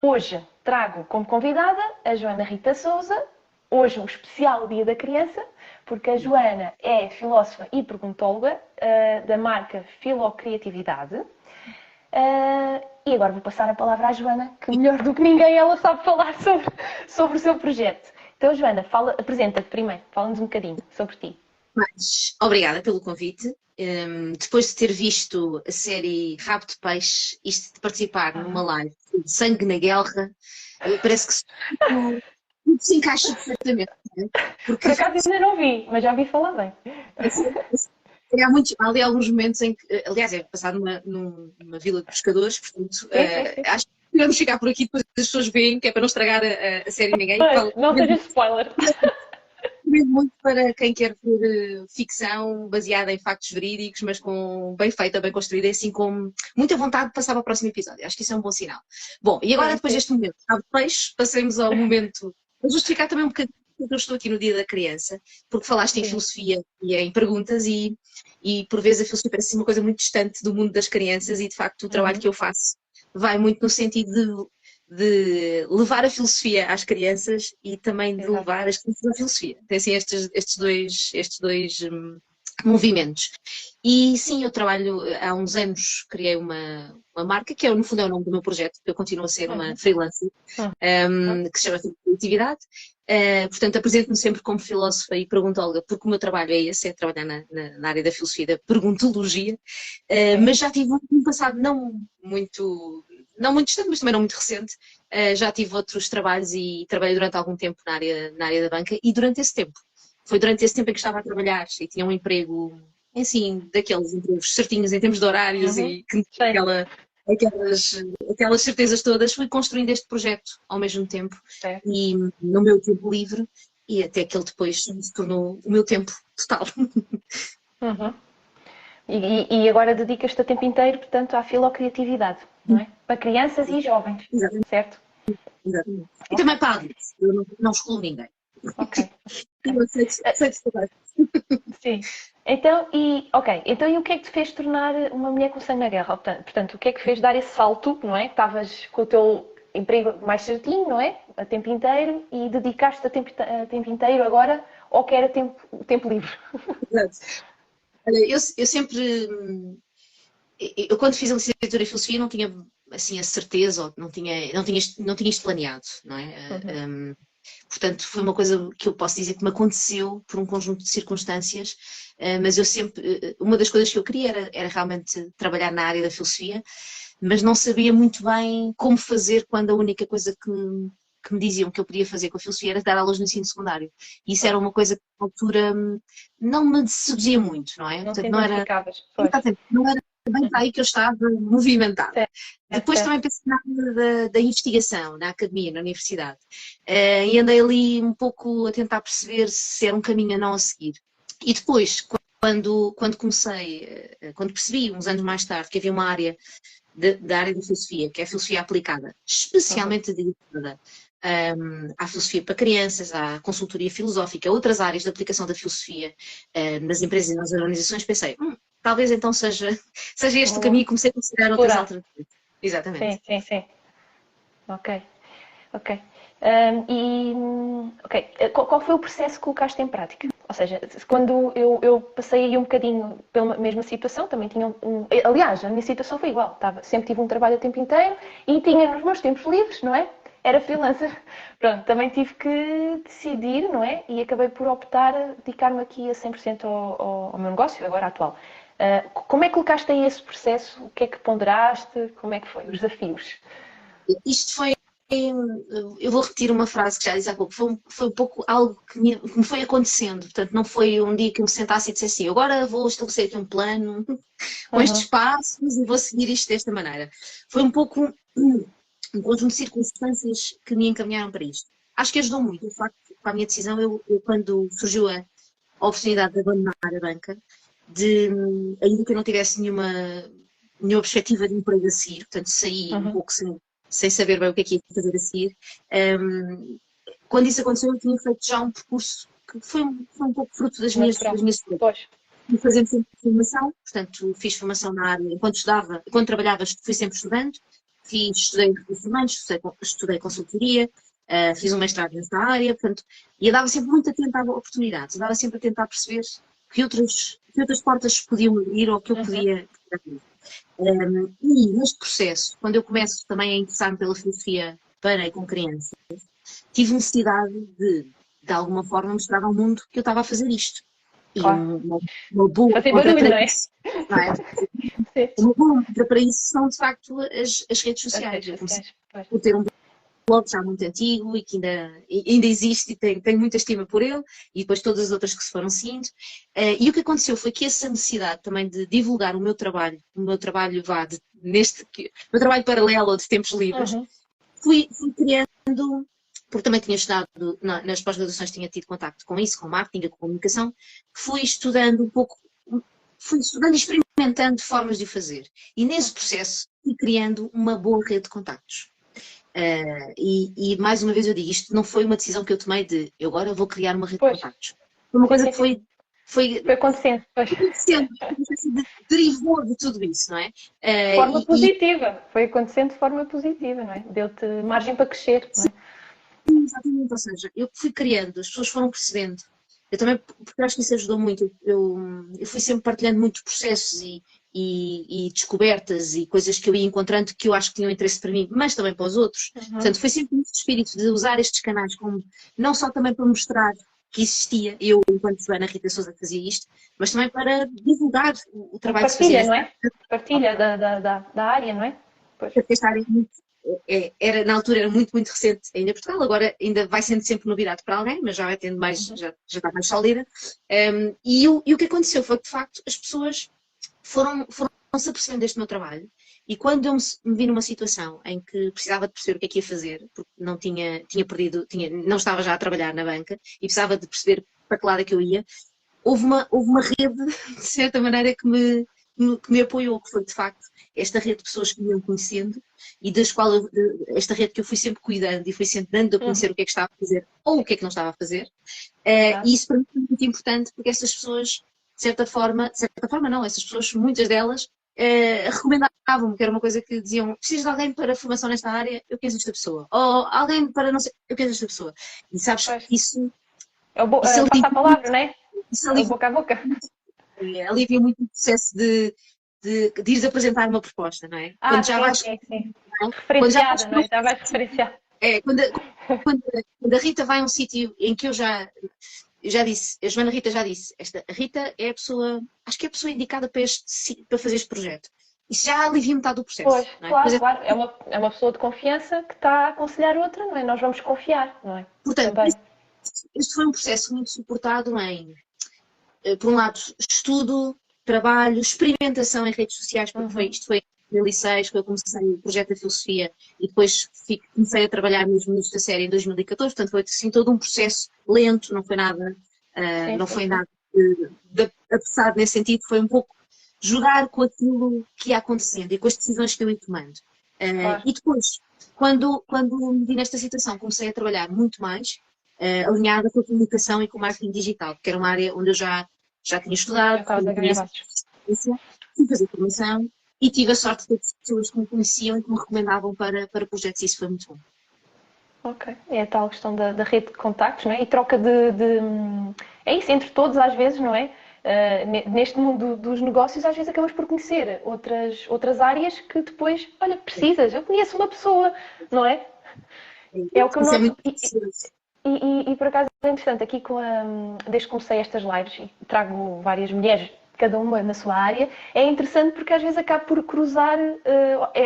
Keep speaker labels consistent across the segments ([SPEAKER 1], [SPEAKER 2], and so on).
[SPEAKER 1] Hoje trago como convidada a Joana Rita Souza, hoje um especial Dia da Criança, porque a Joana é filósofa e perguntóloga da marca Filocriatividade. E agora vou passar a palavra à Joana, que melhor do que ninguém ela sabe falar sobre o seu projeto. Então, Joana, apresenta-te primeiro, fala-nos um bocadinho sobre ti.
[SPEAKER 2] Mas, obrigada pelo convite. Depois de ter visto a série Rabo de Peixe, isto de participar numa live de Sangue na Guerra, parece que tudo se encaixa perfeitamente, não é?
[SPEAKER 1] Por
[SPEAKER 2] Porque
[SPEAKER 1] acaso ainda não vi, mas já ouvi falar bem.
[SPEAKER 2] há ali alguns momentos em que, aliás, é passado numa vila de pescadores, portanto,
[SPEAKER 1] Sim, sim, sim.
[SPEAKER 2] acho que podemos ficar por aqui, depois as pessoas veem, que é para não estragar a série a ninguém.
[SPEAKER 1] Mas não seja spoiler.
[SPEAKER 2] Recomendo muito para quem quer ver ficção baseada em factos verídicos, mas bem feita, bem construída, e assim com muita vontade de passar para o próximo episódio. Acho que isso é um bom sinal. Bom, e agora,
[SPEAKER 1] Sim,
[SPEAKER 2] depois
[SPEAKER 1] sim.
[SPEAKER 2] deste momento, de peixe, passemos ao momento. Vou justificar também um bocadinho que eu estou aqui no Dia da Criança, porque falaste em
[SPEAKER 1] Sim.
[SPEAKER 2] filosofia e em perguntas, e por vezes a filosofia parece uma coisa muito distante do mundo das crianças, e de facto o trabalho
[SPEAKER 1] Uhum.
[SPEAKER 2] que eu faço vai muito no sentido de levar a filosofia às crianças e também de
[SPEAKER 1] Exato.
[SPEAKER 2] levar as crianças à filosofia. Tem assim estes dois movimentos. E sim, eu trabalho, há uns anos criei uma marca, que é, no fundo é o nome do meu projeto, porque eu continuo a ser uma
[SPEAKER 1] Uhum.
[SPEAKER 2] freelancer,
[SPEAKER 1] Uhum.
[SPEAKER 2] que se chama Criatividade. Portanto, apresento-me sempre como filósofa e perguntóloga, porque o meu trabalho é esse, é trabalhar na área da filosofia, da perguntologia,
[SPEAKER 1] Sim.
[SPEAKER 2] mas já tive um passado não muito distante, mas também não muito recente. Já tive outros trabalhos e trabalhei durante algum tempo na área da banca, e foi durante esse tempo em que estava a trabalhar e tinha um emprego, assim, daqueles empregos certinhos em termos de horários
[SPEAKER 1] Uhum.
[SPEAKER 2] e que me deu
[SPEAKER 1] Sim.
[SPEAKER 2] aquelas certezas todas, fui construindo este projeto ao mesmo tempo
[SPEAKER 1] Certo.
[SPEAKER 2] e no meu tempo livre, e até que ele depois se tornou o meu tempo total.
[SPEAKER 1] Uhum. E agora dedicas-te a tempo inteiro, portanto, à filocriatividade, não é? Para crianças e jovens,
[SPEAKER 2] Exatamente,
[SPEAKER 1] certo?
[SPEAKER 2] exatamente. E
[SPEAKER 1] Ok,
[SPEAKER 2] também para adultos, eu não excluo ninguém.
[SPEAKER 1] ok, ok.
[SPEAKER 2] Eu aceito toda.
[SPEAKER 1] Sim. Então, e o que é que te fez tornar uma mulher com sangue na guerra? Portanto, o que é que fez dar esse salto, não é? Estavas com o teu emprego mais certinho, não é? A tempo inteiro e dedicaste a tempo inteiro agora ou que era tempo livre?
[SPEAKER 2] Exato. Olha, eu sempre, eu quando fiz a licenciatura em filosofia não tinha assim a certeza, ou não tinha isto planeado, não é?
[SPEAKER 1] Uhum.
[SPEAKER 2] Portanto, foi uma coisa que eu posso dizer que me aconteceu por um conjunto de circunstâncias, mas eu sempre, uma das coisas que eu queria era realmente trabalhar na área da filosofia, mas não sabia muito bem como fazer quando a única coisa que me diziam que eu podia fazer com a filosofia era dar aulas no ensino secundário. E isso era uma coisa que na altura não me seduzia muito, não é?
[SPEAKER 1] Não te
[SPEAKER 2] Portanto, não era,
[SPEAKER 1] identificavas, pois.
[SPEAKER 2] exatamente, não era bem para
[SPEAKER 1] Uhum.
[SPEAKER 2] aí que eu estava movimentada.
[SPEAKER 1] Certo,
[SPEAKER 2] Depois também
[SPEAKER 1] certo.
[SPEAKER 2] pensei na área da investigação, na academia, na universidade. E andei ali um pouco a tentar perceber se era um caminho a não a seguir. E depois, quando quando percebi, uns anos mais tarde, que havia uma área da área da filosofia, que é a filosofia aplicada,
[SPEAKER 1] Uhum.
[SPEAKER 2] especialmente dedicada à filosofia para crianças, à consultoria filosófica, outras áreas de aplicação da filosofia nas empresas e nas organizações, pensei, talvez então seja este o
[SPEAKER 1] Vou
[SPEAKER 2] caminho, e comecei a considerar outras
[SPEAKER 1] explorar.
[SPEAKER 2] alternativas. Exatamente.
[SPEAKER 1] Sim, sim, sim. Ok, ok. Ok, qual foi o processo que colocaste em prática? Ou seja, quando eu passei aí um bocadinho pela mesma situação, também tinha aliás, a minha situação foi igual. Sempre tive um trabalho a tempo inteiro e tinha nos meus tempos livres, não é? Era freelancer. Pronto, também tive que decidir, não é? E acabei por optar a dedicar-me aqui a 100% ao meu negócio, agora atual. Como é que colocaste aí esse processo? O que é que ponderaste? Como é que foi? Os desafios?
[SPEAKER 2] Isto foi, eu vou repetir uma frase que já disse há pouco, foi um pouco algo que me foi acontecendo, portanto não foi um dia que eu me sentasse e dissesse assim, agora vou estabelecer aqui um plano com estes
[SPEAKER 1] Uhum.
[SPEAKER 2] passos e vou seguir isto desta maneira. Foi um pouco um conjunto de circunstâncias que me encaminharam para isto. Acho que ajudou muito, de facto, para a minha decisão, eu quando surgiu a oportunidade de abandonar a banca, ainda que eu não tivesse nenhuma perspectiva de emprego a seguir, portanto saí um
[SPEAKER 1] Uhum.
[SPEAKER 2] pouco sem saber bem o que é que ia fazer a seguir. Um, Quando isso aconteceu, eu tinha feito já um percurso que foi um pouco fruto das minhas,
[SPEAKER 1] Natural.
[SPEAKER 2] das minhas escolhas.
[SPEAKER 1] Pois.
[SPEAKER 2] Fui fazendo sempre formação, portanto fiz formação na área, enquanto estudava, enquanto trabalhava, fui sempre estudando, estudei recursos humanos, estudei consultoria, fiz um mestrado nessa área, portanto, e eu dava sempre muito atenta a oportunidades, eu dava sempre a tentar perceber que outras portas podiam abrir ou que eu podia abrir. E neste processo, quando eu começo também a interessar-me pela filosofia para e com crianças, tive necessidade de alguma forma mostrar ao mundo que eu estava a fazer isto. E
[SPEAKER 1] Claro.
[SPEAKER 2] uma boa
[SPEAKER 1] Fazer
[SPEAKER 2] contra
[SPEAKER 1] barulho,
[SPEAKER 2] para
[SPEAKER 1] não é?
[SPEAKER 2] isso, não é?
[SPEAKER 1] Sim.
[SPEAKER 2] Uma boa contra para isso são de facto as redes
[SPEAKER 1] As
[SPEAKER 2] sociais.
[SPEAKER 1] redes
[SPEAKER 2] Eu comecei
[SPEAKER 1] sociais. Pois.
[SPEAKER 2] por ter um blog já muito antigo e que ainda existe e tenho muita estima por ele, e depois todas as outras que se foram seguindo. E o que aconteceu foi que essa necessidade também de divulgar o meu trabalho meu trabalho paralelo ou de tempos livres,
[SPEAKER 1] Uhum.
[SPEAKER 2] fui criando, porque também tinha estudado nas pós-graduações, tinha tido contacto com isso, com marketing, com comunicação, fui estudando um pouco, fui estudando e experimentando formas de o fazer. E nesse processo fui criando uma boa rede de contactos. E mais uma vez eu digo, isto não foi uma decisão que eu tomei de eu agora vou criar uma rede de
[SPEAKER 1] Pois.
[SPEAKER 2] contactos. Foi uma coisa
[SPEAKER 1] Sim,
[SPEAKER 2] que
[SPEAKER 1] sim.
[SPEAKER 2] foi
[SPEAKER 1] Foi acontecendo. Pois.
[SPEAKER 2] acontecendo, derivou de tudo isso, não é?
[SPEAKER 1] De forma positiva. Foi acontecendo de forma positiva, não é? Deu-te margem para crescer, não é?
[SPEAKER 2] Exatamente, ou seja, eu fui criando, as pessoas foram percebendo. Eu também, porque eu acho que isso ajudou muito. Eu fui sempre partilhando muitos processos e descobertas e coisas que eu ia encontrando que eu acho que tinham interesse para mim, mas também para os outros. Portanto, foi sempre este espírito de usar estes canais como, não só também para mostrar que existia, eu, enquanto Joana Rita Sousa, fazia isto, mas também para divulgar o trabalho que se fazia
[SPEAKER 1] Partilha, não
[SPEAKER 2] nesta
[SPEAKER 1] é? Partilha da área, não é? Pois.
[SPEAKER 2] porque esta área na altura era muito, muito recente ainda em Portugal, agora ainda vai sendo sempre novidade para alguém, mas já vai tendo mais, já está mais sólida. E o que aconteceu foi que, de facto, as pessoas foram se apercebendo deste meu trabalho e quando eu me vi numa situação em que precisava de perceber o que é que ia fazer, porque não tinha perdido, não estava já a trabalhar na banca e precisava de perceber para que lado é que eu ia, houve uma rede, de certa maneira, que me apoiou, que foi, de facto, esta rede de pessoas que me iam conhecendo e das quais esta rede que eu fui sempre cuidando e fui sempre dando a conhecer o que é que estava a fazer ou o que é que não estava a fazer. E isso para mim foi muito importante porque essas pessoas, de certa forma não, essas pessoas, muitas delas, recomendavam-me, que era uma coisa que diziam, precisas de alguém para formação nesta área, eu conheço esta pessoa. Ou alguém para não sei, eu conheço esta pessoa. E sabes
[SPEAKER 1] Pois.
[SPEAKER 2] que isso
[SPEAKER 1] Passa a palavra, não é?
[SPEAKER 2] isso
[SPEAKER 1] É boca a boca.
[SPEAKER 2] alivia muito o processo de ires apresentar uma proposta, não é?
[SPEAKER 1] Ah, sim, sim, sim.
[SPEAKER 2] Quando já vais
[SPEAKER 1] Referenciada, não é? Já vais referenciar.
[SPEAKER 2] quando a Rita vai a um sítio em que eu já disse, a Joana Rita já disse, a Rita é a pessoa, acho que é a pessoa indicada para fazer este projeto. Isso já alivia metade do processo.
[SPEAKER 1] Pois,
[SPEAKER 2] Não é?
[SPEAKER 1] claro, claro. É uma pessoa de confiança que está a aconselhar outra, não é? Nós vamos confiar, não é?
[SPEAKER 2] Portanto,
[SPEAKER 1] Também.
[SPEAKER 2] este foi um processo muito suportado em, por um lado, estudo, trabalho, experimentação em redes sociais, porque isto foi em 2006 que eu comecei o projeto da filosofia e depois comecei a trabalhar mesmo nisto da série em 2014, portanto foi assim todo um processo lento, não foi nada, apressado nesse sentido, foi um pouco jogar com aquilo que ia acontecendo e com as decisões que eu ia tomando.
[SPEAKER 1] Claro.
[SPEAKER 2] E depois, quando me vi nesta situação, comecei a trabalhar muito mais alinhada com a comunicação e com o marketing digital, que era uma área onde eu já tinha estudado, fui fazer formação e tive a sorte de ter pessoas que me conheciam e que me recomendavam para projetos e isso foi muito bom.
[SPEAKER 1] Ok. É a tal questão da rede de contactos, não é? E troca é isso, entre todos às vezes, não é? Neste mundo dos negócios, às vezes acabamos por conhecer outras áreas que depois, olha, precisas, eu conheço uma pessoa, não é? É o que eu
[SPEAKER 2] Isso é
[SPEAKER 1] noto.
[SPEAKER 2] muito
[SPEAKER 1] E por acaso é interessante, aqui desde que comecei estas lives e trago várias mulheres, cada uma na sua área, é interessante porque às vezes acabo por cruzar,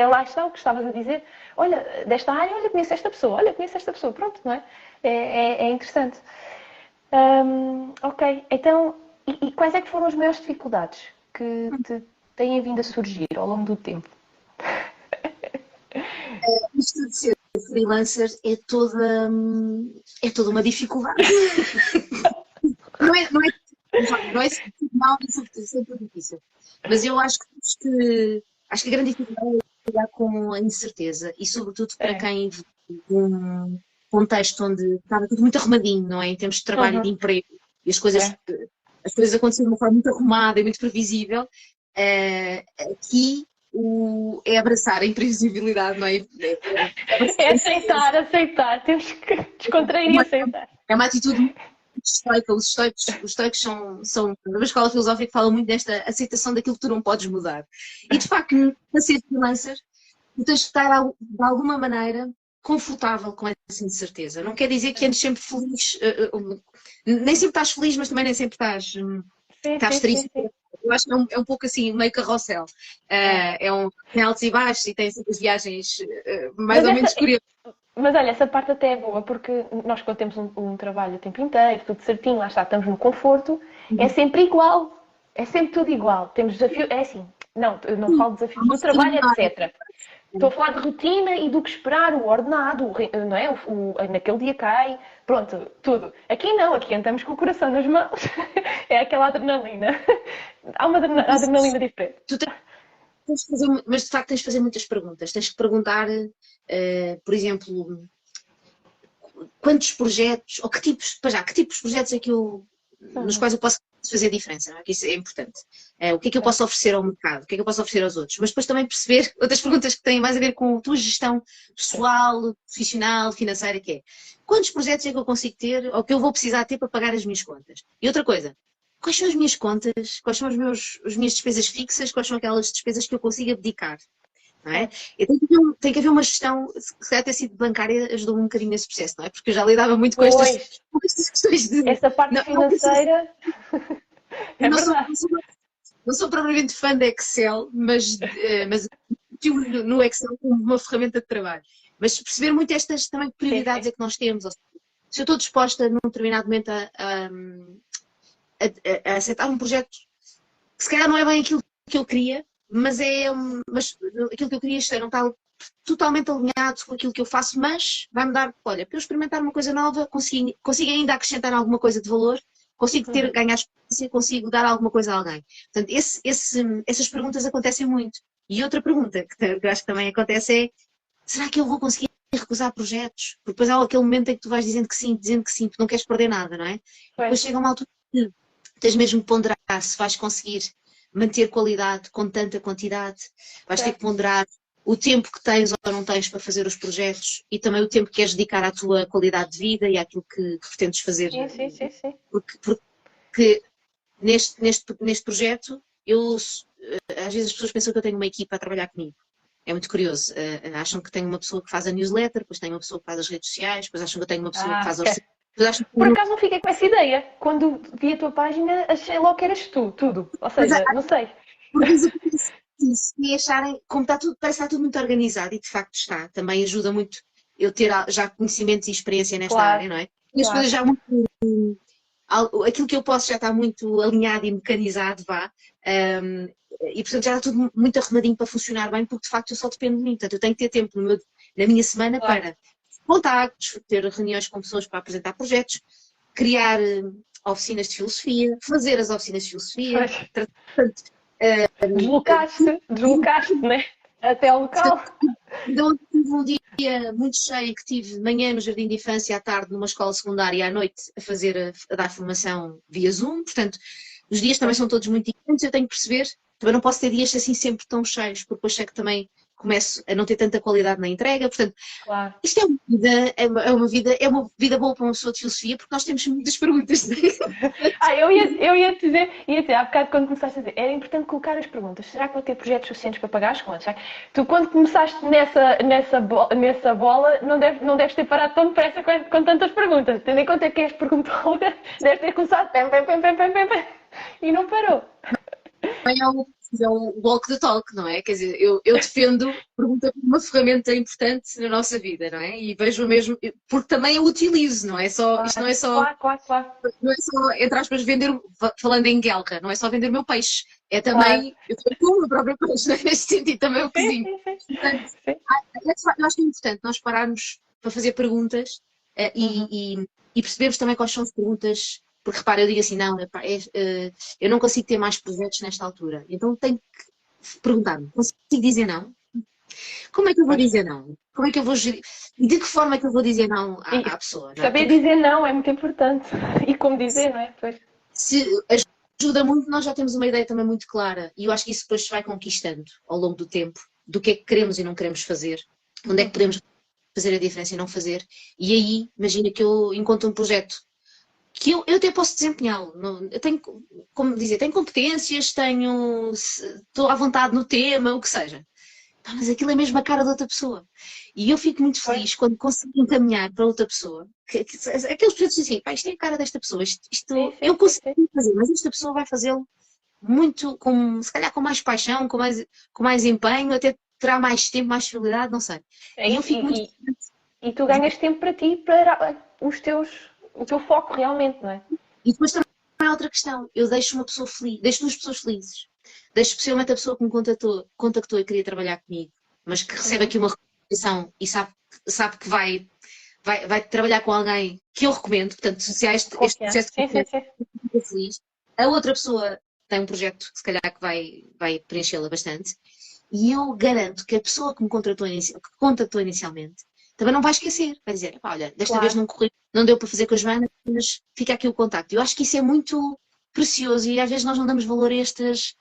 [SPEAKER 1] lá está o que estavas a dizer, olha, desta área, olha, conheço esta pessoa, olha, conheço esta pessoa, pronto, não é? É interessante. Ok, então, e quais é que foram as maiores dificuldades que te têm vindo a surgir ao longo do tempo?
[SPEAKER 2] Isto de ser freelancer é toda uma dificuldade. Não é sempre difícil. Mas eu acho que a grande dificuldade é lidar com a incerteza e sobretudo para quem vive num contexto onde estava tudo muito arrumadinho, não é? Em termos de trabalho e de emprego e as coisas aconteciam de uma forma muito arrumada e muito previsível. Aqui é abraçar a imprevisibilidade, não é?
[SPEAKER 1] É aceitar. Temos que descontrair e aceitar.
[SPEAKER 2] É uma atitude muito estoica. Os estoicos são uma escola filosófica que fala muito desta aceitação daquilo que tu não podes mudar. E de facto, para ser freelancer, tu tens de estar de alguma maneira confortável com essa incerteza. Não quer dizer que andes sempre feliz, nem sempre estás feliz, mas também nem sempre estás triste.
[SPEAKER 1] Sim.
[SPEAKER 2] Eu acho que é um pouco assim, meio carrossel. Tem altos e baixos e tem sempre viagens mais ou menos curiosas.
[SPEAKER 1] Mas olha, essa parte até é boa, porque nós quando temos um trabalho o tempo inteiro, tudo certinho, lá está, estamos no conforto, é sempre igual. É sempre tudo igual. Temos desafios, é assim, não, eu não falo de desafios do trabalho, etc. Estou a falar de rotina e do que esperar, o ordenado, não é? Naquele dia cai, pronto, tudo. Aqui não, aqui andamos com o coração nas mãos. É aquela adrenalina. Há uma adrenalina diferente.
[SPEAKER 2] Mas de facto tens de fazer muitas perguntas. Tens que perguntar, por exemplo, quantos projetos, ou que tipos de projetos é que nos quais eu posso fazer diferença, não é? Que isso é importante. O que é que eu posso oferecer ao mercado? O que é que eu posso oferecer aos outros? Mas depois também perceber outras perguntas que têm mais a ver com a tua gestão pessoal, profissional, financeira, que é quantos projetos é que eu consigo ter ou que eu vou precisar ter para pagar as minhas contas? E outra coisa, quais são as minhas contas? Quais são as minhas despesas fixas? Quais são aquelas despesas que eu consigo abdicar? Não é? Tem que haver uma gestão, se calhar ter sido bancária ajudou-me um bocadinho nesse processo, não é? Porque eu já lidava muito com estas questões de...
[SPEAKER 1] Essa parte financeira é verdade.
[SPEAKER 2] Não sou propriamente fã da Excel, mas no Excel como uma ferramenta de trabalho. Mas perceber muito estas também prioridades é que nós temos. Ou seja, se eu estou disposta num determinado momento a aceitar um projeto que se calhar não é bem aquilo que eu queria, mas aquilo que eu queria não está totalmente alinhado com aquilo que eu faço, mas vai-me dar, olha, para eu experimentar uma coisa nova, consigo ainda acrescentar alguma coisa de valor, consigo ganhar experiência, consigo dar alguma coisa a alguém. Portanto, essas perguntas acontecem muito. E outra pergunta que eu acho que também acontece é, será que eu vou conseguir recusar projetos? Porque depois há aquele momento em que tu vais dizendo que sim, porque não queres perder nada, não é? Depois chega uma altura que tens mesmo que ponderar se vais conseguir manter qualidade com tanta quantidade, vais ter que ponderar o tempo que tens ou não tens para fazer os projetos e também o tempo que queres dedicar à tua qualidade de vida e àquilo que pretendes fazer.
[SPEAKER 1] Sim.
[SPEAKER 2] Porque neste projeto, às vezes as pessoas pensam que eu tenho uma equipa a trabalhar comigo. É muito curioso. Acham que tenho uma pessoa que faz a newsletter, depois tenho uma pessoa que faz as redes sociais, depois acham que eu tenho uma pessoa que faz
[SPEAKER 1] Por acaso não fiquei com essa ideia. Quando vi a tua página, achei logo que eras tu, tudo. Ou seja, não sei.
[SPEAKER 2] Porque se acharem, como está tudo, parece que está tudo muito organizado, e de facto está, também ajuda muito eu ter já conhecimentos e experiência nesta área, não é? E as coisas já muito. Aquilo que eu posso já está muito alinhado e mecanizado, e portanto já está tudo muito arrumadinho para funcionar bem, porque de facto eu só dependo de mim. Portanto, eu tenho que ter tempo na minha semana para contactos, ter reuniões com pessoas para apresentar projetos, criar oficinas de filosofia, fazer as oficinas de filosofia.
[SPEAKER 1] Deslocaste, né? Até ao local.
[SPEAKER 2] Então, tive um dia muito cheio que tive de manhã no Jardim de Infância, à tarde numa escola secundária e à noite a dar formação via Zoom. Portanto, os dias também são todos muito diferentes. Eu tenho que perceber, também não posso ter dias assim sempre tão cheios, porque depois sei que também começo a não ter tanta qualidade na entrega. Portanto, isto é uma vida boa para uma pessoa de filosofia, porque nós temos muitas perguntas.
[SPEAKER 1] Eu ia te dizer, há bocado quando começaste a dizer, era importante colocar as perguntas. Será que vou ter projetos suficientes para pagar as contas? Tu, quando começaste nessa bola, não deves ter parado tão depressa com tantas perguntas. Tendo em conta que és perguntóloga, deves ter começado e não parou.
[SPEAKER 2] É o walk the talk, não é? Quer dizer, eu defendo pergunta como uma ferramenta importante na nossa vida, não é? E vejo mesmo, porque também a utilizo, não é só, isto não é só, não é só, entre aspas, falando em guelra, não é só vender o meu peixe, é também, eu como o meu próprio peixe, neste sentido, também eu cozinho. Portanto, eu acho que é importante nós pararmos para fazer perguntas e percebermos também quais são as perguntas. Porque repara, eu digo assim, não, eu não consigo ter mais projetos nesta altura. Então tenho que perguntar-me, consigo dizer não? Como é que eu vou dizer não? Como é que eu vou gerir? De que forma é que eu vou dizer não à pessoa?
[SPEAKER 1] Saber dizer não é muito importante. E como dizer, não é? Pois.
[SPEAKER 2] Se ajuda muito, nós já temos uma ideia também muito clara e eu acho que isso depois se vai conquistando ao longo do tempo, do que é que queremos e não queremos fazer, onde é que podemos fazer a diferença e não fazer. E aí, imagina que eu encontro um projeto que eu até posso desempenhá-lo. Eu tenho, como dizer, tenho competências, estou à vontade no tema, o que seja. Pá, mas aquilo é mesmo a cara da outra pessoa. E eu fico muito feliz quando consigo encaminhar para outra pessoa. Aqueles projetos assim, pá, isto é a cara desta pessoa, eu consigo fazer, mas esta pessoa vai fazê-lo muito, se calhar com mais paixão, com mais empenho, até terá mais tempo, mais facilidade, não sei.
[SPEAKER 1] É
[SPEAKER 2] E eu
[SPEAKER 1] isso,
[SPEAKER 2] fico muito
[SPEAKER 1] e tu ganhas tempo para ti, para o teu foco realmente, não é?
[SPEAKER 2] E depois também há outra questão. Eu deixo uma pessoa feliz, deixo duas pessoas felizes. Deixo especialmente a pessoa que me contactou e queria trabalhar comigo, mas que recebe aqui uma recomendação e sabe que vai trabalhar com alguém que eu recomendo. Portanto, se há este processo
[SPEAKER 1] Sim, sim, sim.
[SPEAKER 2] fica feliz. A outra pessoa tem um projeto que se calhar que vai preenchê-la bastante. E eu garanto que a pessoa que me contactou inicialmente também não vai esquecer. Vai dizer, pá, olha, desta vez não corri, não deu para fazer com a Joana, mas fica aqui o contacto. Eu acho que isso é muito precioso e às vezes nós não damos valor a estas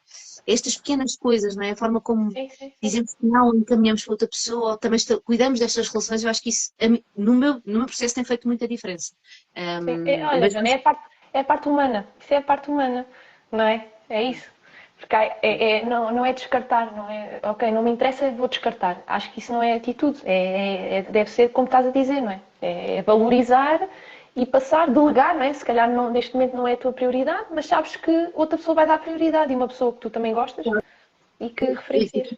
[SPEAKER 2] pequenas coisas, não é? A forma como dizemos que não, encaminhamos para outra pessoa, ou também cuidamos destas relações, eu acho que isso, no meu processo, tem feito muita diferença.
[SPEAKER 1] Olha, Joana, é a parte humana. Isso é a parte humana, não é? É isso. Porque não é descartar, não é? Ok, não me interessa, vou descartar. Acho que isso não é atitude. Deve ser como estás a dizer, não é? É valorizar e passar, delegar, não é? Se calhar neste momento não é a tua prioridade, mas sabes que outra pessoa vai dar prioridade e uma pessoa que tu também gostas e que referencias.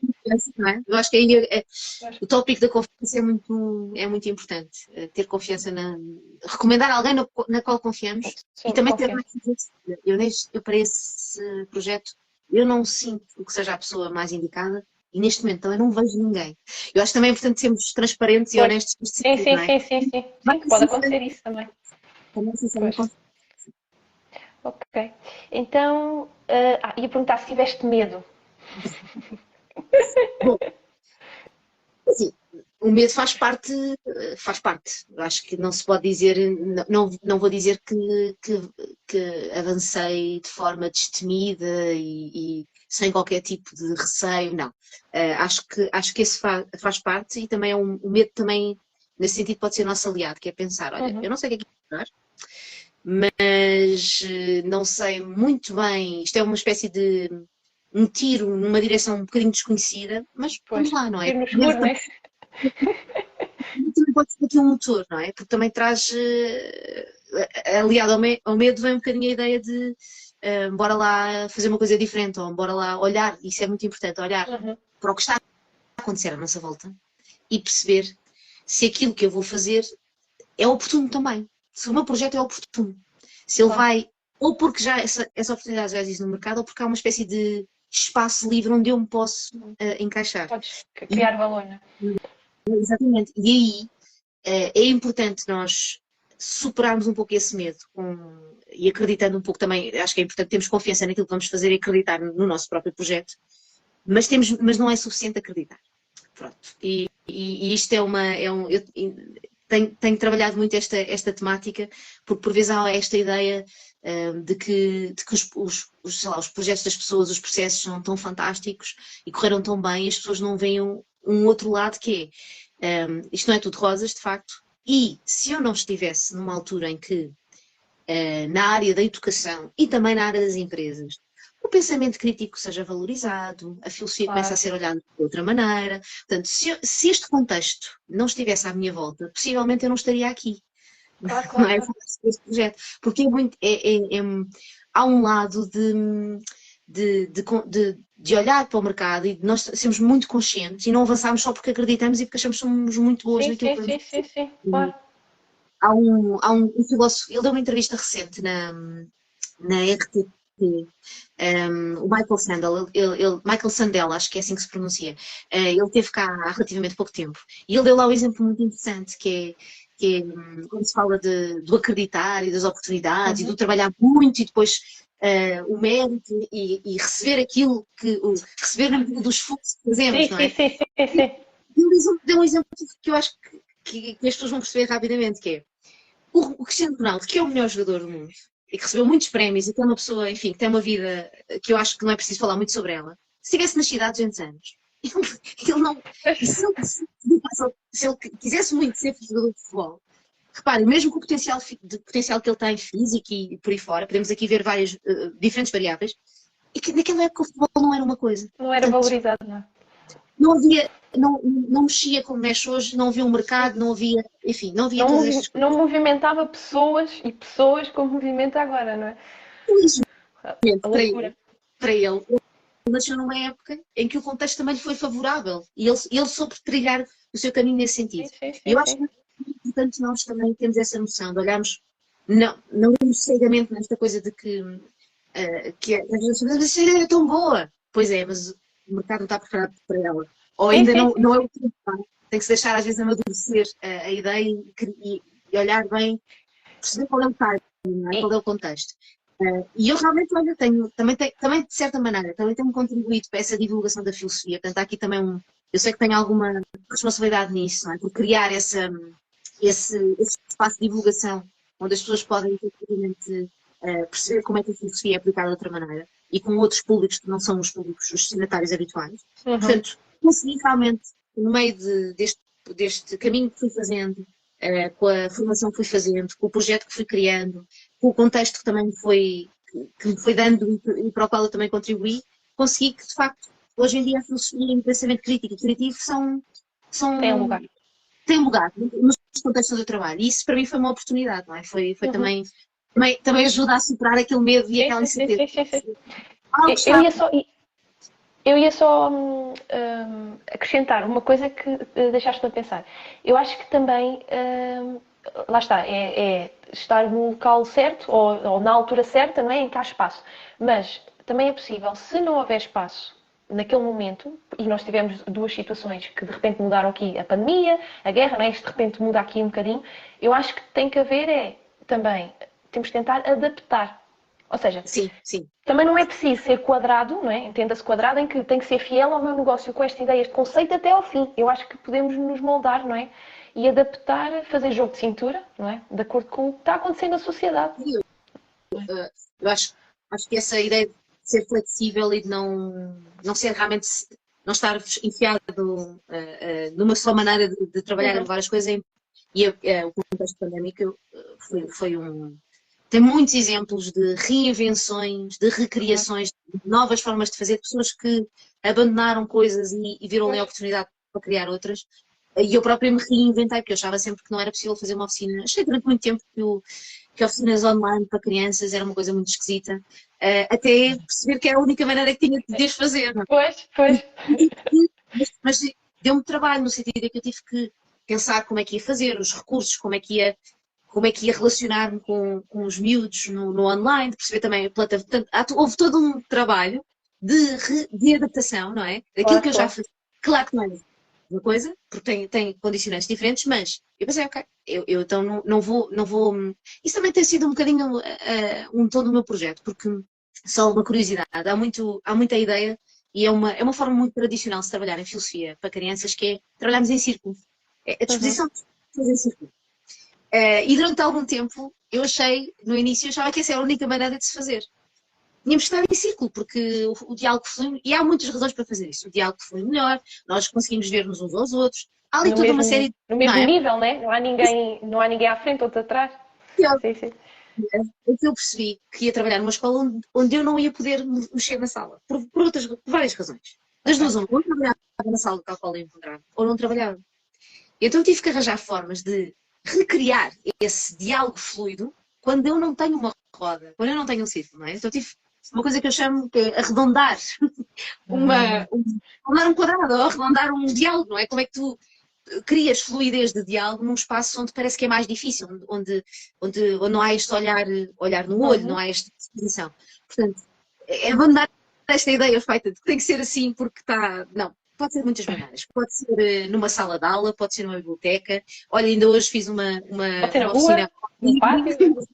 [SPEAKER 2] Não é? Eu acho que aí o tópico da confiança é muito importante. Ter confiança recomendar alguém na qual confiamos.
[SPEAKER 1] Sim,
[SPEAKER 2] E também ter
[SPEAKER 1] confiança.
[SPEAKER 2] mais eu para esse projeto, eu não sinto que seja a pessoa mais indicada e neste momento também não vejo ninguém. Eu acho também é importante sermos transparentes e honestos neste
[SPEAKER 1] Sim,
[SPEAKER 2] sentido,
[SPEAKER 1] sim,
[SPEAKER 2] não é?
[SPEAKER 1] sim, sim, sim. Sim, pode acontecer isso também.
[SPEAKER 2] Também sinceramente
[SPEAKER 1] Pois. Ok. Então, ia perguntar se tiveste medo.
[SPEAKER 2] bom, assim, o medo faz parte, faz parte. Eu acho que não se pode dizer, não vou dizer que avancei de forma destemida e sem qualquer tipo de receio, não. Acho que esse faz parte e também o medo também, nesse sentido, pode ser nosso aliado, que é pensar, olha, eu não sei o que é que vai dar, mas não sei muito bem, isto é uma espécie de um tiro numa direção um bocadinho desconhecida, mas
[SPEAKER 1] Pois,
[SPEAKER 2] vamos lá, não é?
[SPEAKER 1] tiro no escuro, né?
[SPEAKER 2] Também pode ser aqui um motor, não é? Porque também traz, aliado ao medo, vem um bocadinho a ideia de bora lá fazer uma coisa diferente, ou bora lá olhar, isso é muito importante, olhar para o que está a acontecer à nossa volta e perceber se aquilo que eu vou fazer é oportuno também. Se o meu projeto é oportuno. Se ele vai, ou porque já essa oportunidade já existe no mercado, ou porque há uma espécie de espaço livre onde eu me posso encaixar.
[SPEAKER 1] Podes criar valor, né?
[SPEAKER 2] Exatamente. E aí é importante nós superarmos um pouco esse medo e acreditando um pouco também, acho que é importante termos confiança naquilo que vamos fazer e acreditar no nosso próprio projeto, mas não é suficiente acreditar. Pronto. E isto eu tenho trabalhado muito esta temática, porque por vezes há esta ideia de que sei lá, os projetos das pessoas, os processos são tão fantásticos e correram tão bem e as pessoas não veem um outro lado que é, isto não é tudo rosas, de facto, e se eu não estivesse numa altura em que na área da educação e também na área das empresas o pensamento crítico seja valorizado, a filosofia começa a ser olhada de outra maneira. Portanto, se este contexto não estivesse à minha volta, possivelmente eu não estaria aqui.
[SPEAKER 1] Claro,
[SPEAKER 2] Não é?
[SPEAKER 1] claro.
[SPEAKER 2] Este projeto. Porque há um lado de olhar para o mercado e de nós sermos muito conscientes e não avançarmos só porque acreditamos e porque achamos que somos muito boas
[SPEAKER 1] Sim,
[SPEAKER 2] naquilo
[SPEAKER 1] sim,
[SPEAKER 2] que vamos
[SPEAKER 1] sim, sim, sim,
[SPEAKER 2] fazer.
[SPEAKER 1] claro.
[SPEAKER 2] Há um filósofo, ele deu uma entrevista recente na RTP, o Michael Sandel, Michael Sandel, acho que é assim que se pronuncia, ele esteve cá há relativamente pouco tempo e ele deu lá um exemplo muito interessante que é quando se fala do acreditar e das oportunidades e do trabalhar muito e depois o mérito e receber aquilo receber do esforço que fazemos,
[SPEAKER 1] Sim,
[SPEAKER 2] não
[SPEAKER 1] sim,
[SPEAKER 2] é?
[SPEAKER 1] sim, sim, sim.
[SPEAKER 2] Ele deu um exemplo que eu acho que as pessoas vão perceber rapidamente, que é o Cristiano Ronaldo, que é o melhor jogador do mundo, e que recebeu muitos prémios e que é uma pessoa, enfim, que tem uma vida que eu acho que não é preciso falar muito sobre ela, se tivesse nascido há 200 anos, ele não. E se ele quisesse muito ser jogador de futebol, repare, mesmo com o potencial que ele tem físico e por aí fora, podemos aqui ver várias diferentes variáveis, e que naquela época o futebol não era uma coisa.
[SPEAKER 1] Não era
[SPEAKER 2] Portanto,
[SPEAKER 1] valorizado, não.
[SPEAKER 2] não havia, não mexia como mexe hoje, não havia um mercado, não havia, enfim, não havia todas estas coisas.
[SPEAKER 1] Não movimentava pessoas e pessoas como movimenta agora, não é? A
[SPEAKER 2] Para
[SPEAKER 1] loucura.
[SPEAKER 2] ele nasceu numa época em que o contexto também lhe foi favorável e ele soube trilhar o seu caminho nesse
[SPEAKER 1] Sim,
[SPEAKER 2] sentido.
[SPEAKER 1] sim,
[SPEAKER 2] E
[SPEAKER 1] sim,
[SPEAKER 2] eu acho que
[SPEAKER 1] sim.
[SPEAKER 2] é importante nós também termos essa noção de olharmos, não irmos cegamente nesta coisa de que às vezes essa ideia é tão boa. Pois é, mas o mercado não está preparado para ela. Ou
[SPEAKER 1] Sim,
[SPEAKER 2] ainda
[SPEAKER 1] sim, sim,
[SPEAKER 2] não é
[SPEAKER 1] sim.
[SPEAKER 2] o tempo. Tem que se deixar às vezes amadurecer a ideia e olhar bem, perceber qual é o timing, não é?
[SPEAKER 1] E,
[SPEAKER 2] Qual é o contexto. E eu realmente, olha, também de certa maneira, também tenho contribuído para essa divulgação da filosofia. Portanto, há aqui também eu sei que tenho alguma responsabilidade nisso, não é? Por criar esse espaço de divulgação onde as pessoas podem efetivamente perceber como é que a filosofia é aplicada de outra maneira e com outros públicos que não são os públicos, os destinatários habituais.
[SPEAKER 1] uhum.
[SPEAKER 2] Portanto, consegui realmente, no meio deste caminho que fui fazendo, com a formação que fui fazendo, com o projeto que fui criando, com o contexto que também que me foi dando e para o qual eu também contribuí, consegui que, de facto, hoje em dia a filosofia e o pensamento crítico e criativo
[SPEAKER 1] Tem
[SPEAKER 2] são,
[SPEAKER 1] lugar.
[SPEAKER 2] têm lugar nos contextos do trabalho. E isso para mim foi uma oportunidade, não é? Foi
[SPEAKER 1] Uhum.
[SPEAKER 2] também ajuda a superar aquele medo e
[SPEAKER 1] Sim,
[SPEAKER 2] aquela
[SPEAKER 1] sim, sim,
[SPEAKER 2] incerteza.
[SPEAKER 1] sim, sim, sim.
[SPEAKER 2] Algo
[SPEAKER 1] Eu
[SPEAKER 2] está.
[SPEAKER 1] ia só, eu ia só acrescentar uma coisa que deixaste-me a pensar. Eu acho que também, lá está, é estar no local certo ou na altura certa, não é? Em que há espaço. Mas também é possível, se não houver espaço naquele momento, e nós tivemos duas situações que de repente mudaram aqui, a pandemia, a guerra, não é? Isto de repente muda aqui um bocadinho, eu acho que tem que haver também, temos que tentar adaptar. Ou seja,
[SPEAKER 2] Sim, sim.
[SPEAKER 1] também não é preciso ser quadrado, não é? Entenda-se quadrado em que tem que ser fiel ao meu negócio com esta ideia, este conceito até ao fim. Eu acho que podemos nos moldar, não é? E adaptar, fazer jogo de cintura, não é? De acordo com o que está acontecendo na sociedade.
[SPEAKER 2] Eu acho que essa ideia de ser flexível e de não ser realmente, não estar enfiado numa só maneira de trabalhar em
[SPEAKER 1] Uhum.
[SPEAKER 2] várias coisas, o contexto pandémico foi tem muitos exemplos de reinvenções, de
[SPEAKER 1] Uhum.
[SPEAKER 2] recriações, de novas formas de fazer, pessoas que abandonaram coisas e viram-lhe
[SPEAKER 1] Pois,
[SPEAKER 2] a oportunidade para criar outras. E eu própria me reinventei, porque eu achava sempre que não era possível fazer uma oficina. Achei durante muito tempo que oficinas online para crianças era uma coisa muito esquisita, até perceber que era a única maneira que tinha de as fazer. Não
[SPEAKER 1] pois,
[SPEAKER 2] é?
[SPEAKER 1] pois.
[SPEAKER 2] Mas deu-me trabalho no sentido de que eu tive que pensar como é que ia fazer, os recursos, como é que ia relacionar-me com os miúdos no online, de perceber também a plataforma. Portanto, houve todo um trabalho de adaptação, não é? Daquilo
[SPEAKER 1] Claro,
[SPEAKER 2] que eu já
[SPEAKER 1] claro.
[SPEAKER 2] fazia. Claro que não é uma coisa, porque tem condicionantes diferentes, mas eu pensei, ok, eu então não vou. Isso também tem sido um bocadinho um tom do meu projeto, porque só uma curiosidade, há muita ideia e é uma forma muito tradicional de se trabalhar em filosofia para crianças, que é trabalharmos em círculo. É a
[SPEAKER 1] Uhum.
[SPEAKER 2] disposição de fazer em círculo. E durante algum tempo, no início, eu achava que essa era a única maneira de se fazer. Tínhamos que estar em círculo, porque o diálogo flui, e há muitas razões para fazer isso. O diálogo flui melhor, nós conseguimos ver-nos uns aos outros, há ali toda uma série,
[SPEAKER 1] No
[SPEAKER 2] não
[SPEAKER 1] mesmo
[SPEAKER 2] é?
[SPEAKER 1] nível, né? Não há ninguém à frente, outro atrás. Sim, sim.
[SPEAKER 2] O que eu percebi que ia trabalhar numa escola onde eu não ia poder mexer na sala, por várias razões. Das
[SPEAKER 1] Ok.
[SPEAKER 2] duas, ou não trabalhava na sala tal qual eu encontrava, ou não trabalhava. Então eu tive que arranjar formas de recriar esse diálogo fluido quando eu não tenho uma roda, quando eu não tenho um círculo, não é? Então eu tive uma coisa que eu chamo que é arredondar arredondar um quadrado, ou arredondar um diálogo, não é? Como é que tu crias fluidez de diálogo num espaço onde parece que é mais difícil, onde não há este olhar no olho, não
[SPEAKER 1] Uhum.
[SPEAKER 2] há esta disposição. Portanto, é abandonar esta ideia feita de que tem que ser assim porque está. Não, pode ser de muitas maneiras. Pode ser numa sala de aula, pode ser numa biblioteca. Olha, ainda hoje fiz
[SPEAKER 1] Pode ser na
[SPEAKER 2] uma oficina
[SPEAKER 1] rua, no pátio, né?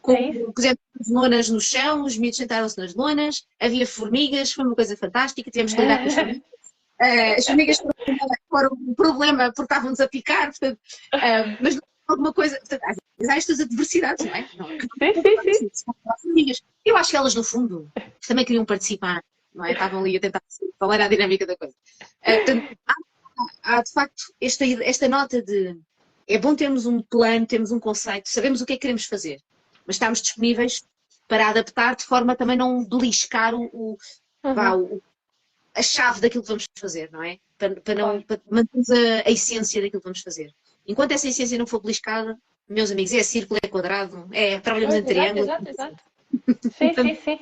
[SPEAKER 1] Pois, é isso.
[SPEAKER 2] pusemos as lonas no chão, os miúdos sentaram-se nas lonas, havia formigas, foi uma coisa fantástica, tivemos que lidar com as formigas. As formigas foram um problema porque estavam-nos a picar, portanto, mas alguma coisa. Portanto, às vezes há estas adversidades, não é?
[SPEAKER 1] Sim.
[SPEAKER 2] Eu acho que elas, no fundo, também queriam participar, não é? Estavam ali a tentar falar a dinâmica da coisa. Portanto, há de facto esta nota de é bom termos um plano, termos um conceito, sabemos o que é que queremos fazer, mas estamos disponíveis para adaptar de forma a também não beliscar a chave daquilo que vamos fazer, não é? Para mantermos a essência daquilo que vamos fazer. Enquanto essa essência não for beliscada, meus amigos, é círculo, é quadrado, trabalhamos em triângulo.
[SPEAKER 1] Exato. Sim.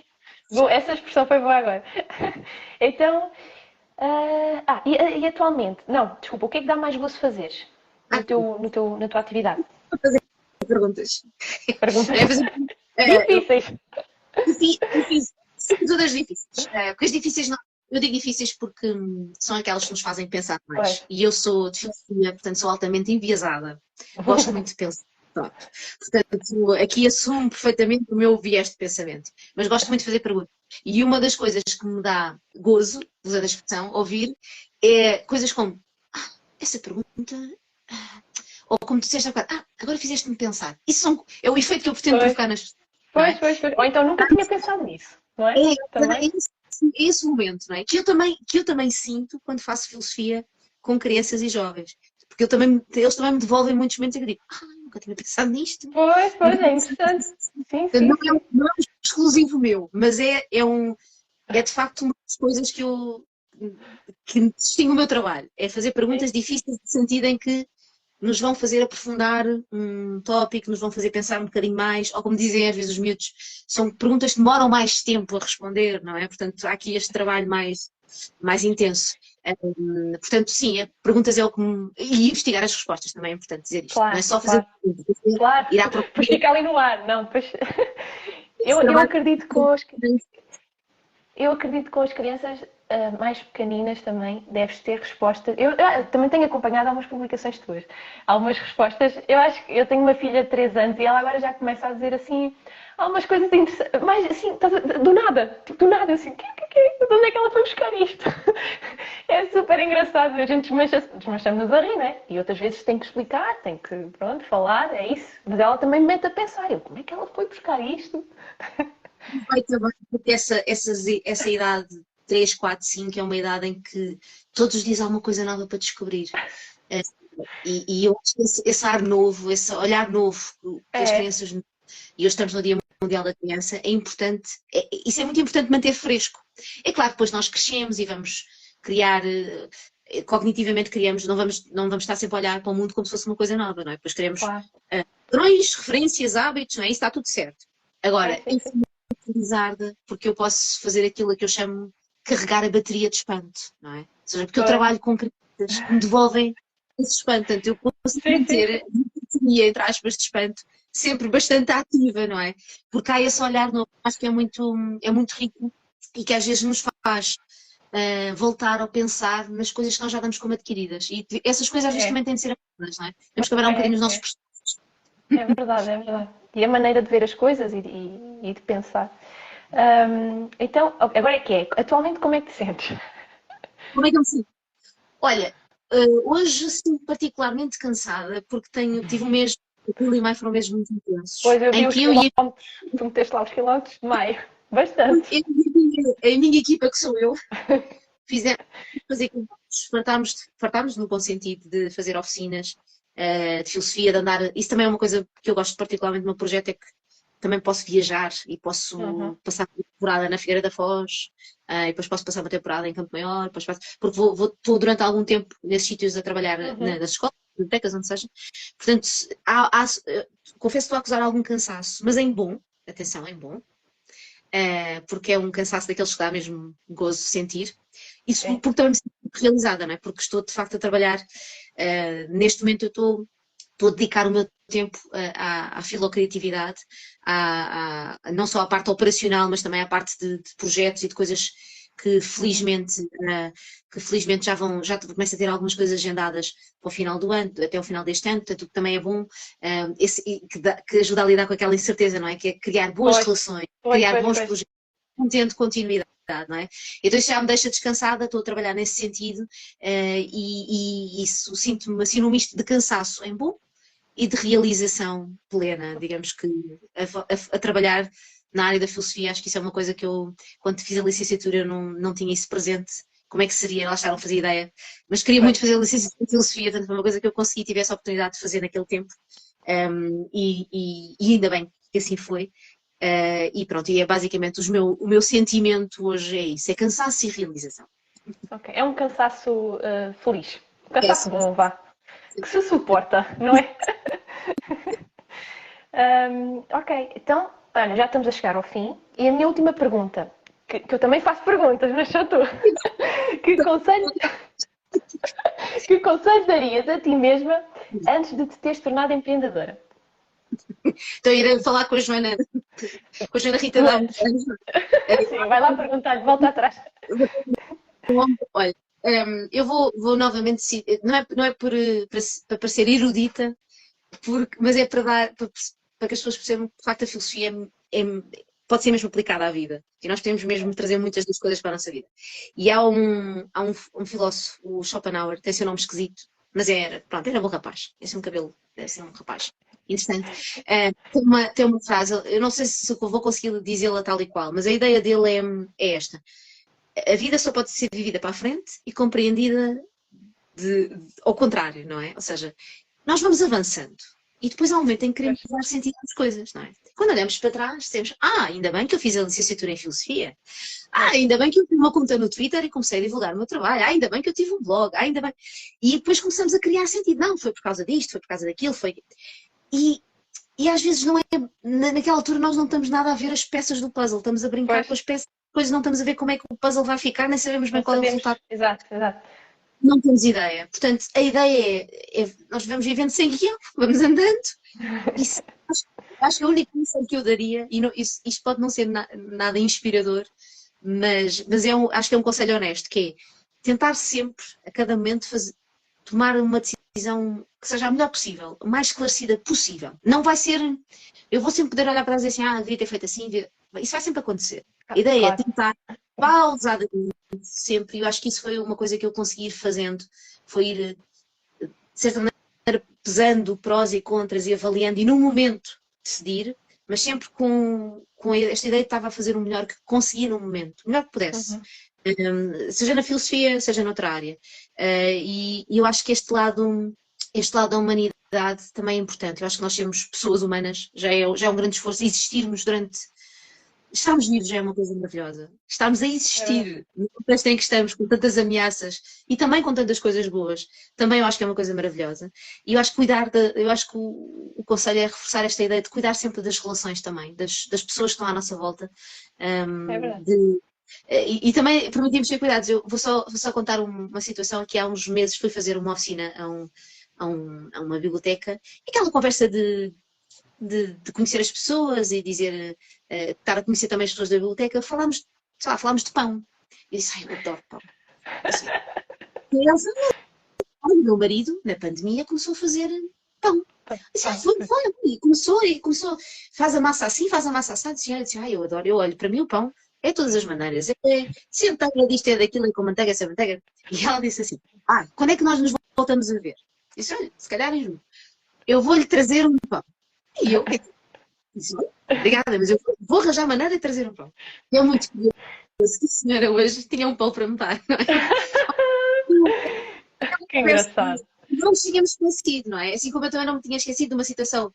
[SPEAKER 1] Bom, essa expressão foi boa agora. Então, e atualmente? Não, desculpa, o que é que dá mais gosto fazer na tua atividade?
[SPEAKER 2] Fazer perguntas.
[SPEAKER 1] Difíceis.
[SPEAKER 2] Difíceis. Todas difíceis. Porque as difíceis não. Eu digo difíceis porque são aquelas que nos fazem pensar mais. E eu sou de filosofia, portanto sou altamente enviesada. Gosto muito de pensar. Portanto, aqui assumo perfeitamente o meu viés de pensamento. Mas gosto muito de fazer perguntas. E uma das coisas que me dá gozo, usando a expressão, ouvir, é coisas como essa pergunta. Ou como tu disseste há bocado, agora fizeste-me pensar. Isso é o efeito que eu pretendo provocar nas pessoas.
[SPEAKER 1] Pois. Ou então nunca tinha pensado nisso, não é?
[SPEAKER 2] É esse momento, não é? Que eu também sinto quando faço filosofia com crianças e jovens. Porque eles também me devolvem muitos momentos em que eu digo, nunca tinha pensado nisto.
[SPEAKER 1] Pois, é interessante. Sim.
[SPEAKER 2] Não é um exclusivo meu, mas é de facto uma das coisas que distingue o meu trabalho. É fazer perguntas difíceis no sentido em que nos vão fazer aprofundar um tópico, nos vão fazer pensar um bocadinho mais, ou como dizem às vezes os miúdos, são perguntas que demoram mais tempo a responder, não é? Portanto, há aqui este trabalho mais intenso. Portanto, sim, perguntas é o que e investigar as respostas também é importante dizer isto. Não é só fazer perguntas.
[SPEAKER 1] Ir à procura. Fica ali no ar, não, depois... Eu acredito com as crianças mais pequeninas também deves ter respostas. Eu também tenho acompanhado algumas publicações tuas. Algumas respostas. Eu acho que eu tenho uma filha de 3 anos e ela agora já começa a dizer assim algumas coisas interessantes. Mas assim, do nada, assim, de onde é que ela foi buscar isto? É super engraçado. A gente desmanchamos-nos a rir, né? E outras vezes tem que explicar, tem que, pronto, falar, é isso. Mas ela também me mete a pensar, como é que ela foi buscar isto?
[SPEAKER 2] Vai também, porque essa idade 3, 4, 5 é uma idade em que todos os dias há uma coisa nova para descobrir. E eu acho que esse ar novo, esse olhar novo que as crianças... E hoje estamos no Dia Mundial da Criança, é importante, isso é muito importante manter fresco. É claro que depois nós crescemos e vamos criar... Cognitivamente criamos, não vamos estar sempre a olhar para o mundo como se fosse uma coisa nova, não é? Depois queremos padrões, referências, hábitos, não é? Isso está tudo certo. Agora, porque eu posso fazer aquilo que eu chamo carregar a bateria de espanto, não é? Ou seja, porque eu trabalho com crianças que me devolvem esse espanto, portanto eu posso manter a bateria, entre aspas, de espanto sempre bastante ativa, não é? Porque há esse olhar novo, acho que é muito rico e que às vezes nos faz voltar a pensar nas coisas que nós já damos como adquiridas. E essas coisas às vezes também têm de ser aprendidas, não é? Temos que quebrar um bocadinho os nossos processos.
[SPEAKER 1] É verdade. E a maneira de ver as coisas e de pensar. Então, agora atualmente como é que te sentes?
[SPEAKER 2] Como é que eu me sinto? Olha, hoje sinto particularmente cansada porque tive um mês, abril e maio foram meses muito intensos.
[SPEAKER 1] Pois eu vi os quilómetros, tu meteste lá os quilómetros de maio, bastante.
[SPEAKER 2] A minha equipa, que sou eu, fizemos fazer fartámos no bom sentido de fazer oficinas de filosofia, de andar. Isso também é uma coisa que eu gosto particularmente do meu projeto, é que também posso viajar e posso passar uma temporada na Figueira da Foz, e depois posso passar uma temporada em Campo Maior, porque estou durante algum tempo nesses sítios a trabalhar nas escolas, bibliotecas, onde seja. Portanto, confesso que estou a acusar algum cansaço, mas em bom, atenção, em bom, porque é um cansaço daqueles que dá mesmo gozo sentir. Isso porque também me sinto realizada, não é? Porque estou de facto a trabalhar, neste momento eu estou a dedicar o meu tempo à filocriatividade, não só à parte operacional, mas também à parte de projetos e de coisas que felizmente já começo a ter algumas coisas agendadas para o final do ano, até o final deste ano, portanto o que também é bom, que ajuda a lidar com aquela incerteza, não é? Que é criar boas relações, criar bons projetos, tendo continuidade. Não é? Então isso já me deixa descansada, estou a trabalhar nesse sentido, e isso sinto-me assim num misto de cansaço em bom e de realização plena, digamos que a trabalhar na área da filosofia, acho que isso é uma coisa que eu, quando fiz a licenciatura, eu não tinha isso presente, como é que seria, lá está, não fazia ideia, mas queria muito fazer a licenciatura de filosofia, tanto foi uma coisa que eu consegui, tive essa oportunidade de fazer naquele tempo, e ainda bem que assim foi. E pronto, e é basicamente o meu sentimento hoje é isso, é cansaço e realização.
[SPEAKER 1] Ok, é um cansaço feliz. Um
[SPEAKER 2] É
[SPEAKER 1] cansaço
[SPEAKER 2] assim,
[SPEAKER 1] bom, vá. Que se suporta, não é? Ok, então, olha, já estamos a chegar ao fim. E a minha última pergunta, que eu também faço perguntas, mas só tu. Que conselho, que conselho darias a ti mesma antes de te teres tornado empreendedora?
[SPEAKER 2] estou a ir a falar com a Joana Rita
[SPEAKER 1] Do
[SPEAKER 2] da
[SPEAKER 1] antes. Sim, vai lá perguntar, volta atrás.
[SPEAKER 2] Olha, eu vou novamente, não é para parecer erudita, mas é para que as pessoas percebam que de facto a filosofia pode ser mesmo aplicada à vida. E nós podemos mesmo trazer muitas das coisas para a nossa vida. E há um filósofo, o Schopenhauer, tem seu nome esquisito, mas pronto, era bom rapaz, tem assim um cabelo, tem assim um rapaz interessante. Tem uma frase, eu não sei se vou conseguir dizê-la tal e qual, mas a ideia dele é esta. A vida só pode ser vivida para a frente e compreendida ao contrário, não é? Ou seja, nós vamos avançando e depois há um momento em que queremos dar sentido às coisas, não é? Quando olhamos para trás, dizemos, ainda bem que eu fiz a licenciatura em Filosofia, ainda bem que eu tive uma conta no Twitter e comecei a divulgar o meu trabalho, ainda bem que eu tive um blog, ainda bem... E depois começamos a criar sentido, não, foi por causa disto, foi por causa daquilo, foi... E, e às vezes não é, naquela altura nós não estamos nada a ver as peças do puzzle, estamos a brincar com as peças, depois não estamos a ver como é que o puzzle vai ficar, nem sabemos bem
[SPEAKER 1] Não
[SPEAKER 2] qual é o
[SPEAKER 1] sabemos.
[SPEAKER 2] resultado.
[SPEAKER 1] Exato, exato.
[SPEAKER 2] Não temos ideia. Portanto, a ideia nós vamos vivendo sem guião, vamos andando, e acho que a única lição que eu daria, e isto pode não ser nada inspirador, mas acho que é um conselho honesto, que é tentar sempre, a cada momento, tomar uma decisão que seja a melhor possível, a mais esclarecida possível. Não vai ser. Eu vou sempre poder olhar para trás e dizer assim, devia ter feito assim, isso vai sempre acontecer. A ideia é
[SPEAKER 1] Claro.
[SPEAKER 2] tentar pausadamente sempre, e eu acho que isso foi uma coisa que eu consegui ir fazendo, foi ir, de certa maneira, pesando prós e contras e avaliando, e no momento decidir, mas sempre com esta ideia de que estava a fazer o melhor que conseguia no momento, o melhor que pudesse. Seja na filosofia, seja noutra área. E eu acho que este lado da humanidade também é importante. Eu acho que nós sermos pessoas humanas já é um grande esforço. Existirmos durante. Estarmos vivos já é uma coisa maravilhosa. Estarmos a existir no contexto em que estamos, com tantas ameaças e também com tantas coisas boas, também eu acho que é uma coisa maravilhosa. E eu acho que eu acho que o conselho é reforçar esta ideia de cuidar sempre das relações também, das pessoas que estão à nossa volta.
[SPEAKER 1] É verdade.
[SPEAKER 2] E também permitimos ter cuidados. Eu vou só contar uma situação que há uns meses fui fazer uma oficina a uma biblioteca, e aquela conversa de conhecer as pessoas e dizer, estar a conhecer também as pessoas da biblioteca, falámos, sei lá, falámos de pão. Eu disse, eu adoro pão. Assim, e eles, o meu marido, na pandemia, começou a fazer pão. Eu disse, vai, e começou, faz a massa assim, faz a massa assim. Eu disse, eu adoro, eu olho, para mim o pão é todas as maneiras, sempre é disto, é daquilo, é com manteiga, sem manteiga. E ela disse assim, quando é que nós nos voltamos a ver? Eu disse, olha, se calhar em junho. Eu vou-lhe trazer um pão. E eu disse, obrigada, mas eu vou arranjar maneira de trazer um pão. E é muito curioso que a senhora hoje tinha um pão para me dar, não é?
[SPEAKER 1] Que engraçado.
[SPEAKER 2] Não nos tínhamos esquecido, não é? Assim como eu também não me tinha esquecido de uma situação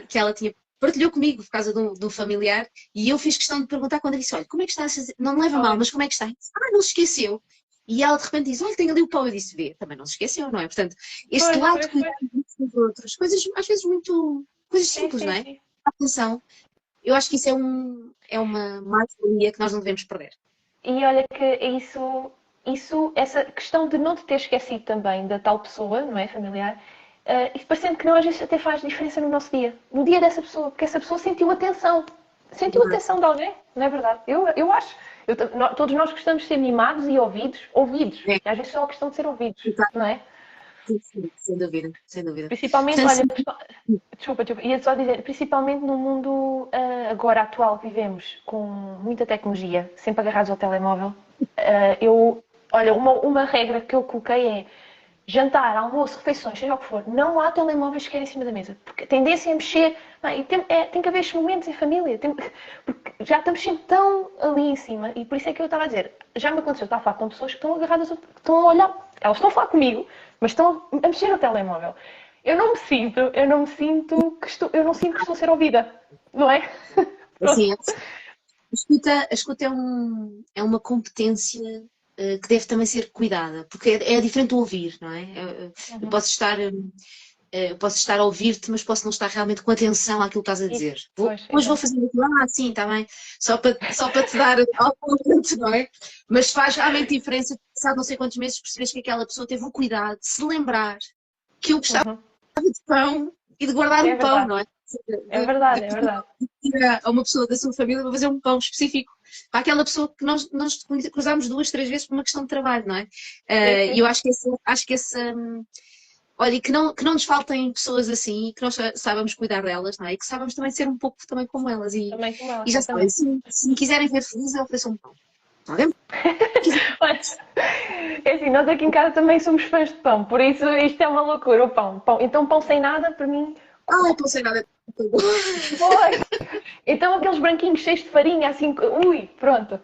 [SPEAKER 2] que ela partilhou comigo por causa de um familiar, e eu fiz questão de perguntar quando ele disse, olha, como é que está? Não me leva mal, mas como é que está? Disse, não se esqueceu. E ela de repente diz, olha, tem ali o pão. Eu disse, vê, também não se esqueceu, não é? Portanto, este lado de cuidar dos outros, coisas às vezes coisas simples, não é?
[SPEAKER 1] Sim.
[SPEAKER 2] Atenção, eu acho que isso é uma mais-valia que nós não devemos perder.
[SPEAKER 1] E olha que essa questão de não te ter esquecido também da tal pessoa, não é, familiar, isso parecendo que não, às vezes até faz diferença no nosso dia, no dia dessa pessoa, porque essa pessoa sentiu atenção de alguém, não é verdade? Eu acho. Todos nós gostamos de ser mimados e ouvidos,
[SPEAKER 2] É,
[SPEAKER 1] e às vezes só a questão de ser ouvidos, não é?
[SPEAKER 2] sim, sem dúvida, sem dúvida.
[SPEAKER 1] Principalmente,
[SPEAKER 2] Portanto,
[SPEAKER 1] olha, desculpa, ia só dizer, principalmente no mundo agora atual que vivemos, com muita tecnologia, sempre agarrados ao telemóvel, olha, uma regra que eu coloquei é jantar, almoço, refeições, seja o que for, não há telemóveis sequer em cima da mesa. Porque a tendência é mexer, não é? E tem que haver estes momentos em família. Porque já estamos sempre tão ali em cima. E por isso é que eu estava a dizer, já me aconteceu estar a falar com pessoas que estão agarradas, que estão a olhar, elas estão a falar comigo, mas estão a mexer no telemóvel. Eu não me sinto eu não sinto que estou a ser ouvida, não é?
[SPEAKER 2] Assim,
[SPEAKER 1] Pronto.
[SPEAKER 2] a escuta é uma competência que deve também ser cuidada, porque é diferente do ouvir, não é? Eu
[SPEAKER 1] Uhum.
[SPEAKER 2] posso estar a ouvir-te, mas posso não estar realmente com atenção àquilo que estás a
[SPEAKER 1] Isso,
[SPEAKER 2] dizer.
[SPEAKER 1] pois,
[SPEAKER 2] Hoje vou
[SPEAKER 1] exato.
[SPEAKER 2] fazer aquilo, sim, está bem, só para te dar ao ponto, não é? Mas faz realmente diferença, passado não sei quantos meses, percebes que aquela pessoa teve o cuidado de se lembrar que eu gostava
[SPEAKER 1] Uhum.
[SPEAKER 2] de pão e de guardar
[SPEAKER 1] É
[SPEAKER 2] um pão,
[SPEAKER 1] verdade,
[SPEAKER 2] não é?
[SPEAKER 1] é
[SPEAKER 2] De
[SPEAKER 1] verdade, é
[SPEAKER 2] pedir
[SPEAKER 1] verdade.
[SPEAKER 2] a uma pessoa da sua família para fazer um pão específico para aquela pessoa que nós cruzámos 2, 3 vezes por uma questão de trabalho, não é?
[SPEAKER 1] Sim,
[SPEAKER 2] E
[SPEAKER 1] sim.
[SPEAKER 2] eu acho que esse olha, e que não nos faltem pessoas assim, e que nós saibamos cuidar delas, não é? E que saibamos também ser um pouco também como elas. E,
[SPEAKER 1] Também como ela,
[SPEAKER 2] e já sabem,
[SPEAKER 1] exatamente.
[SPEAKER 2] se me quiserem ver feliz, eu ofereço um pão. Alguém quiser.
[SPEAKER 1] Olha, é assim, nós aqui em casa também somos fãs de pão, por isso isto é uma loucura, o pão. Pão. Então pão sem nada, para mim,
[SPEAKER 2] Não sei nada.
[SPEAKER 1] pois. Então aqueles branquinhos cheios de farinha, assim, ui, pronto.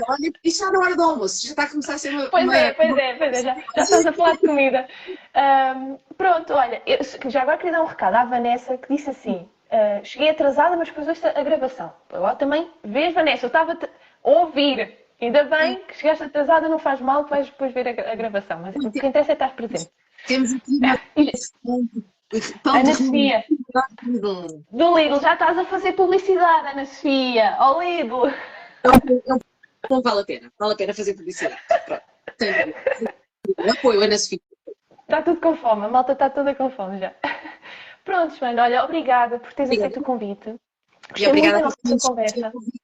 [SPEAKER 2] Olha, isto já na hora do almoço, já está a começar a ser
[SPEAKER 1] Já estamos a falar de comida. Pronto, olha, já agora queria dar um recado à Vanessa que disse assim: cheguei atrasada, mas depois ouço a gravação. Agora também, vês, Vanessa, eu estava a ouvir. Ainda bem que chegaste atrasada, não faz mal, que vais depois ver a gravação. Mas o que interessa é estar presente.
[SPEAKER 2] Temos aqui uma
[SPEAKER 1] E,
[SPEAKER 2] pão de
[SPEAKER 1] Ana
[SPEAKER 2] rum.
[SPEAKER 1] Sofia, do Lidl, já estás a fazer publicidade, Ana Sofia, ao Lidl.
[SPEAKER 2] Não vale a pena fazer publicidade. Pronto, sem dúvida. Apoio, Ana Sofia.
[SPEAKER 1] Está tudo com fome, a malta está toda com fome já. Pronto, Joana, olha, obrigada por teres aceito o
[SPEAKER 2] Obrigada.
[SPEAKER 1] convite.
[SPEAKER 2] E
[SPEAKER 1] Gostei muito
[SPEAKER 2] obrigada
[SPEAKER 1] da
[SPEAKER 2] a todos
[SPEAKER 1] nossa
[SPEAKER 2] que nos
[SPEAKER 1] conversa.
[SPEAKER 2] ouviram.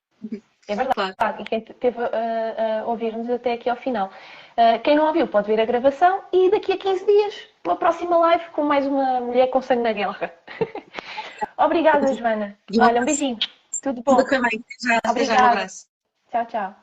[SPEAKER 1] É verdade.
[SPEAKER 2] Claro.
[SPEAKER 1] E quem esteve a ouvir-nos até aqui ao final. Quem não ouviu pode ver a gravação e daqui a 15 dias, uma próxima live com mais uma mulher com sangue na guerra. Obrigada, Joana.
[SPEAKER 2] E um
[SPEAKER 1] Olha, um
[SPEAKER 2] abraço.
[SPEAKER 1] beijinho. Tudo
[SPEAKER 2] Tudo a
[SPEAKER 1] bom.
[SPEAKER 2] correr bem. Até já, um
[SPEAKER 1] Obrigada.
[SPEAKER 2] abraço.
[SPEAKER 1] Tchau, tchau.